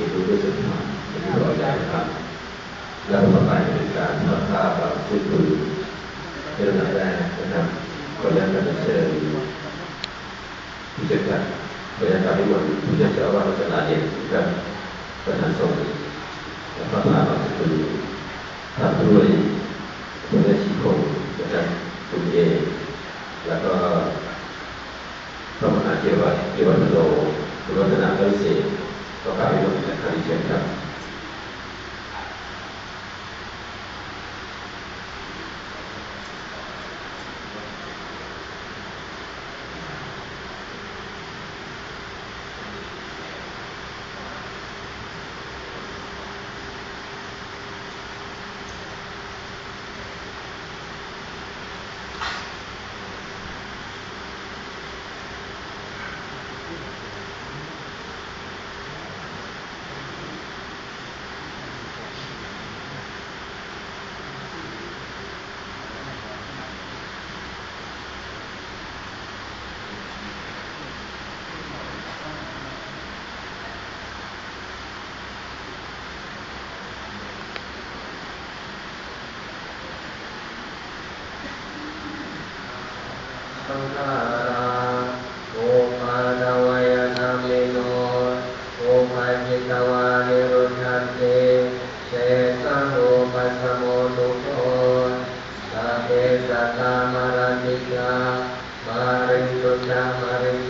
ที่รู้ด้วยสุดท้ายเป็นตัวใหญ่ครับแล้วต่อไปเป็นการทอดผ้าแบบชุดมือเป็นระดับแรกนะครับก็ยังจะเชิญผู้จัดการบรรยากาศที่วันผู้จัดการว่าจะลาเด่นกับประธานสงฆ์และพระพาแบบชุดมือทำด้วยคุณได้ชี้คงนะครับคุณเอแล้วก็พระมหาเทวะเทวะโลคุณวัฒนาวิเศษก็กล่าวให้ลงในคำเชิญครับสังขาราโอปาทวยธรรมิโนโอภาจิตวานิรุทธันติเสสะโอปัสสโมทุโคสัพเพสัตตามรันติกามาริสุทธามาริส